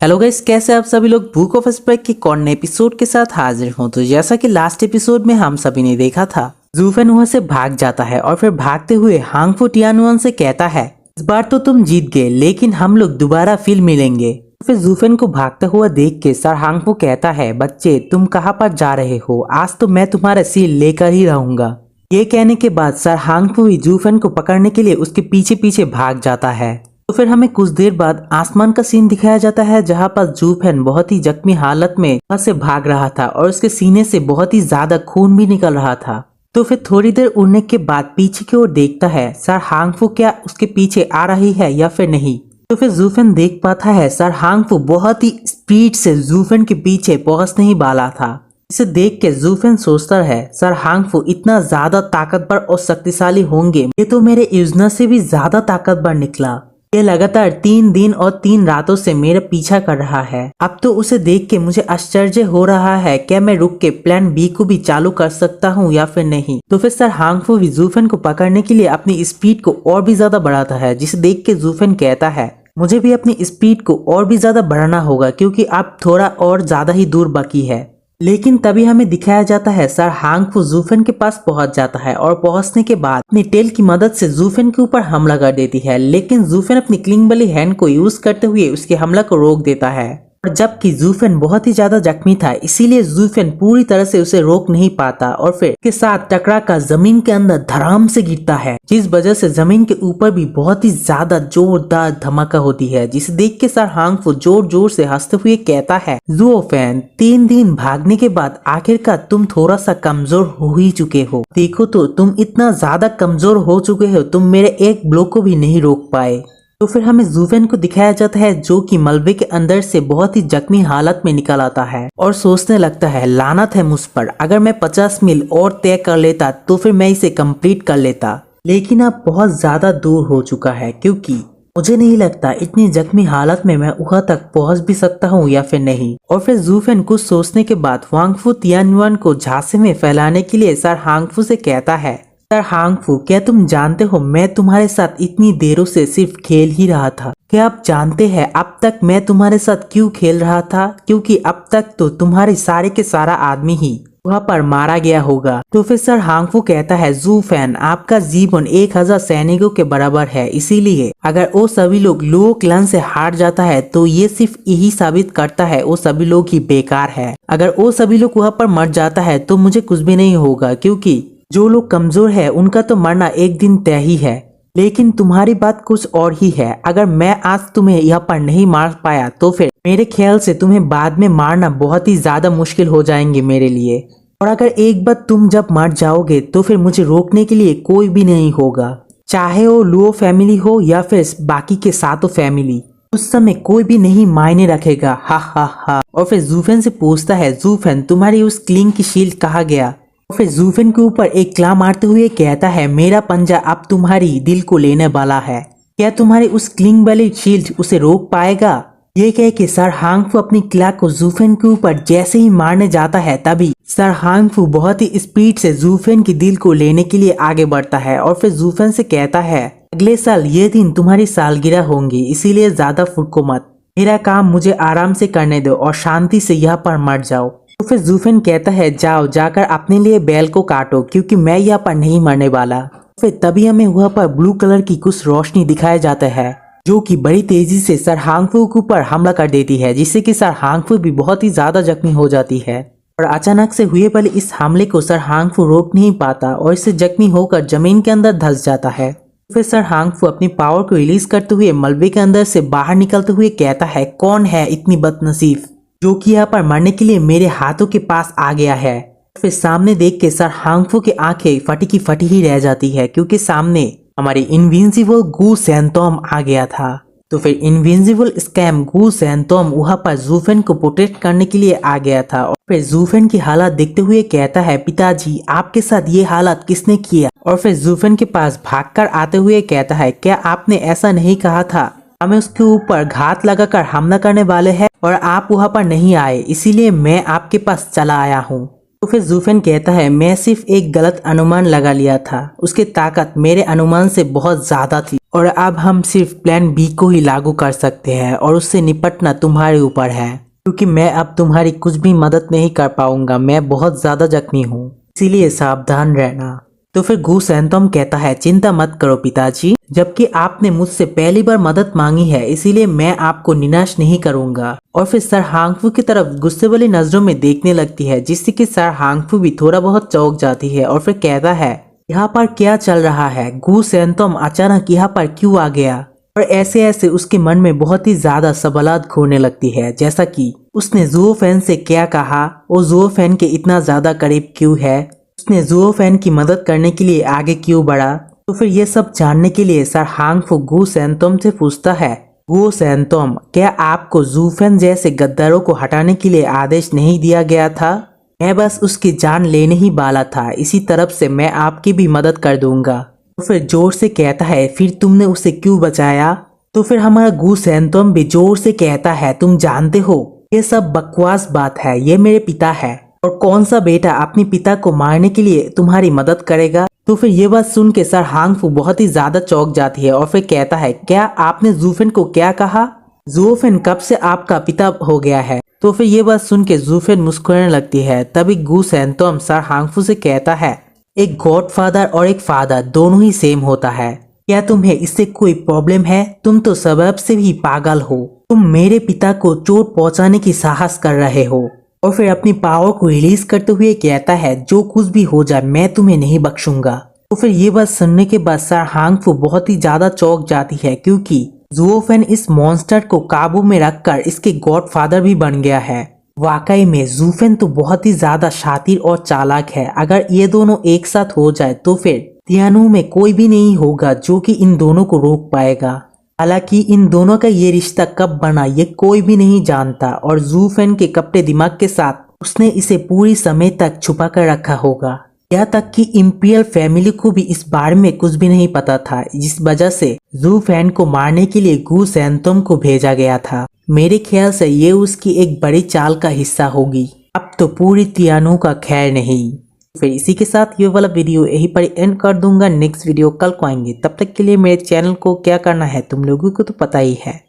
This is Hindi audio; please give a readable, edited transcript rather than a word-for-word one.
हेलो गाइस, कैसे आप सभी लोग। बुक ऑफ स्पाइक के कौन नए एपिसोड के साथ हाजिर हूं। तो जैसा कि लास्ट एपिसोड में हम सभी ने देखा था, जूफेन वहां से भाग जाता है और फिर भागते हुए हांगफू टियानुआन से कहता है, इस बार तो तुम जीत गए लेकिन हम लोग दोबारा फिर मिलेंगे। फिर जूफेन को भागता हुआ देख के सर हांगफू कहता है, बच्चे तुम कहाँ पर जा रहे हो, आज तो मैं तुम्हारा सिर लेकर ही रहूंगा। ये कहने के बाद सर हांगफू भी जूफेन को पकड़ने के लिए उसके पीछे पीछे भाग जाता है। तो फिर हमें कुछ देर बाद आसमान का सीन दिखाया जाता है, जहाँ पर जूफेन बहुत ही जख्मी हालत में वहां से भाग रहा था और उसके सीने से बहुत ही ज्यादा खून भी निकल रहा था। तो फिर थोड़ी देर उड़ने के बाद पीछे की ओर देखता है, सर हांगफू क्या उसके पीछे आ रही है या फिर नहीं। तो फिर जूफेन देख पाता है सर हांगफू बहुत ही स्पीड से जूफेन के पीछे पहुंचने ही वाला था। इसे देख के जूफेन सोचता है, सर हांगफू इतना ज्यादा ताकतवर और शक्तिशाली होंगे, ये तो मेरे यूजना से भी ज्यादा ताकतवर निकला। ये लगातार 3 दिन और 3 रातों से मेरा पीछा कर रहा है। अब तो उसे देख के मुझे आश्चर्य हो रहा है, क्या मैं रुक के प्लान बी को भी चालू कर सकता हूँ या फिर नहीं। तो फिर सर हांगफू भी जूफेन को पकड़ने के लिए अपनी स्पीड को और भी ज्यादा बढ़ाता है, जिसे देख के जूफेन कहता है, मुझे भी अपनी स्पीड को और भी ज्यादा बढ़ाना होगा क्योंकि अब थोड़ा और ज्यादा ही दूर बाकी है। लेकिन तभी हमें दिखाया जाता है सर हांगफू जूफेन के पास पहुंच जाता है और पहुंचने के बाद अपनी टेल की मदद से जूफेन के ऊपर हमला कर देती है। लेकिन जूफेन अपनी क्लिंग वाली हैंड को यूज करते हुए उसके हमला को रोक देता है। और जबकि जूफेन बहुत ही ज्यादा जख्मी था, इसीलिए जूफेन पूरी तरह से उसे रोक नहीं पाता और फिर के साथ टकरा कर जमीन के अंदर धड़ाम से गिरता है, जिस वजह से जमीन के ऊपर भी बहुत ही ज्यादा जोरदार धमाका होती है, जिसे देख के सर हांगफू जोर जोर से हंसते हुए कहता है, जूफेन 3 दिन भागने के बाद आखिरकार तुम थोड़ा सा कमजोर हो ही चुके हो। देखो तो तुम इतना ज्यादा कमजोर हो चुके हो, तुम मेरे एक ब्लो को भी नहीं रोक पाए। तो फिर हमें जूफेन को दिखाया जाता है, जो कि मलबे के अंदर से बहुत ही जख्मी हालत में निकल आता है और सोचने लगता है, लानत है मुझ पर, अगर मैं 50 मील और तय कर लेता तो फिर मैं इसे कंप्लीट कर लेता। लेकिन अब बहुत ज्यादा दूर हो चुका है, क्योंकि मुझे नहीं लगता इतनी जख्मी हालत में मैं वहां तक पहुंच भी सकता हूं या फिर नहीं। और फिर जूफेन कुछ सोचने के बाद हांगफू तियानुआन को झांसे में फैलाने के लिए सर हांगफू से कहता है, सर हांगफू क्या तुम जानते हो मैं तुम्हारे साथ इतनी देरों से सिर्फ खेल ही रहा था। क्या आप जानते हैं अब तक मैं तुम्हारे साथ क्यों खेल रहा था? क्योंकि अब तक तो तुम्हारे सारे के सारा आदमी ही वहाँ पर मारा गया होगा। तो फिर सर हांगफू कहता है, जूफेन आपका जीवन 1000 सैनिकों के बराबर है, इसीलिए अगर वो सभी लोग लो क्लान से हार जाता है तो ये सिर्फ यही साबित करता है वो सभी लोग ही बेकार है। अगर वो सभी लोग वहाँ पर मर जाता है तो मुझे कुछ भी नहीं होगा, क्योंकि जो लोग कमजोर है उनका तो मरना एक दिन तय ही है। लेकिन तुम्हारी बात कुछ और ही है, अगर मैं आज तुम्हें यहाँ पर नहीं मार पाया तो फिर मेरे ख्याल से तुम्हें बाद में मारना बहुत ही ज्यादा मुश्किल हो जाएंगे मेरे लिए। और अगर एक बार तुम जब मर जाओगे तो फिर मुझे रोकने के लिए कोई भी नहीं होगा, चाहे वो लुओ फैमिली हो या फिर बाकी के सातों फैमिली, उस समय कोई भी नहीं मायने रखेगा। हा हा हा। और फिर जूफेन से पूछता है, जूफेन तुम्हारी उस क्लिंग की शील्ड कहाँ गया? और फिर जूफेन के ऊपर एक क्ला मारते हुए कहता है, मेरा पंजा अब तुम्हारी दिल को लेने वाला है, क्या तुम्हारी उस क्लिंग वाली शील्ड उसे रोक पाएगा? ये कह के सर हांगफू अपनी क्ला को जूफेन के ऊपर जैसे ही मारने जाता है, तभी सर हांगफू बहुत ही स्पीड से जूफेन की दिल को लेने के लिए आगे बढ़ता है और फिर जूफेन से कहता है, अगले साल ये दिन तुम्हारी सालगिरह होंगी, इसीलिए ज्यादा फुड़को मत, मेरा काम मुझे आराम से करने दो और शांति से यहाँ पर मर जाओ। तो फिर जूफेन कहता है, जाओ जाकर अपने लिए बैल को काटो, क्योंकि मैं यहाँ पर नहीं मरने वाला। फिर तभी हमें वहाँ पर ब्लू कलर की कुछ रोशनी दिखाया जाता है, जो कि बड़ी तेजी से सर हांगफू के ऊपर हमला कर देती है, जिससे कि सर हांगफू भी बहुत ही ज्यादा जख्मी हो जाती है। और अचानक से हुए वाले इस हमले को सर हांगफू रोक नहीं पाता और इससे जख्मी होकर जमीन के अंदर धंस जाता है। फिर सर हांगफू अपनी पावर को रिलीज करते हुए मलबे के अंदर से बाहर निकलते हुए कहता है, कौन है इतनी बदनसीब जो कि यहाँ पर मरने के लिए मेरे हाथों के पास आ गया है? फिर सामने देख के सर हांगफू की आंखें फटी की फटी ही रह जाती है, क्योंकि सामने हमारे इनविंसिबल गू सैंतोम आ गया था। तो फिर इनविंसिबल स्कैम गू सैंतोम वहाँ पर जूफेन को प्रोटेक्ट करने के लिए आ गया था। और फिर जूफेन की हालत देखते हुए कहता है, पिताजी आपके साथ ये हालत किसने किया? और फिर जूफेन के पास भागकर आते हुए कहता है, क्या आपने ऐसा नहीं कहा था हमें उसके ऊपर घात लगाकर हमला करने वाले हैं और आप वहाँ पर नहीं आए, इसीलिए मैं आपके पास चला आया हूँ। तो फिर जूफेन कहता है, मैं सिर्फ एक गलत अनुमान लगा लिया था, उसकी ताकत मेरे अनुमान से बहुत ज्यादा थी और अब हम सिर्फ प्लान बी को ही लागू कर सकते हैं और उससे निपटना तुम्हारे ऊपर है, क्योंकि मैं अब तुम्हारी कुछ भी मदद नहीं कर पाऊंगा। मैं बहुत ज्यादा जख्मी हूँ, इसीलिए सावधान रहना। तो फिर गू सैंतोम कहता है, चिंता मत करो पिताजी, जबकि आपने मुझसे पहली बार मदद मांगी है, इसीलिए मैं आपको निराश नहीं करूंगा। और फिर सर हांगफू की तरफ गुस्से वाली नजरों में देखने लगती है, जिससे कि सर हांगफू भी थोड़ा बहुत चौंक जाती है और फिर कहता है, यहाँ पर क्या चल रहा है? गू सैंतोम अचानक यहाँ पर क्यों आ गया? और ऐसे ऐसे उसके मन में बहुत ही ज्यादा सवालात घूरने लगती है, जैसा कि उसने जुओ फैन से क्या कहा, वो जुओ फैन के इतना ज्यादा करीब क्यों है, उसने जुओ फैन की मदद करने के लिए आगे क्यों बढ़ा। तो फिर ये सब जानने के लिए सर हांगफू गू सैंतोम से पूछता है, गू सैंतोम, क्या आपको जू फैन जैसे गद्दारों को हटाने के लिए आदेश नहीं दिया गया था? मैं बस उसकी जान लेने ही वाला था, इसी तरफ से मैं आपकी भी मदद कर दूंगा। तो फिर जोर से कहता है, फिर तुमने उसे क्यों बचाया? तो फिर हमारा गू सैंतोम भी जोर से कहता है, तुम जानते हो ये सब बकवास बात है, ये मेरे पिता है और कौन सा बेटा अपने पिता को मारने के लिए तुम्हारी मदद करेगा। तो फिर ये बात सुन के सर हांगफू बहुत ही ज्यादा चौंक जाती है और फिर कहता है, क्या आपने जूफेन को क्या कहा? जूफेन कब से आपका पिता हो गया है? तो फिर ये बात सुन के जूफेन मुस्कुराने लगती है। तभी गू सैंतोम सर हांगफू से कहता है, एक गॉडफादर और एक फादर दोनों ही सेम होता है, क्या तुम्हें इससे कोई प्रॉब्लम है? तुम तो सबब से भी पागल हो, तुम मेरे पिता को चोट पहुंचाने की साहस कर रहे हो। और फिर अपनी पावर को रिलीज करते हुए कहता है, जो कुछ भी हो जाए मैं तुम्हें नहीं बख्शूंगा। तो फिर ये बात सुनने के बाद सर हांगफू बहुत ही ज्यादा चौंक जाती है, क्योंकि जुओ फैन इस मॉन्स्टर को काबू में रखकर इसके गॉडफादर भी बन गया है। वाकई में जूफेन तो बहुत ही ज्यादा शातिर और चालाक है। अगर ये दोनों एक साथ हो जाए तो फिर तियानु में कोई भी नहीं होगा जो कि इन दोनों को रोक पाएगा। हालांकि इन दोनों का ये रिश्ता कब बना ये कोई भी नहीं जानता और जूफेन के कपड़े दिमाग के साथ उसने इसे पूरी समय तक छुपा कर रखा होगा। यहाँ तक कि इंपीरियल फैमिली को भी इस बारे में कुछ भी नहीं पता था, जिस वजह से जूफेन को मारने के लिए गू सैंतोम को भेजा गया था। मेरे ख्याल से ये उसकी एक बड़ी चाल का हिस्सा होगी। अब तो पूरी तियानु का खैर नहीं। फिर इसी के साथ ये वाला वीडियो यहीं पर एंड कर दूंगा। नेक्स्ट वीडियो कल को आएंगे, तब तक के लिए मेरे चैनल को क्या करना है तुम लोगों को तो पता ही है।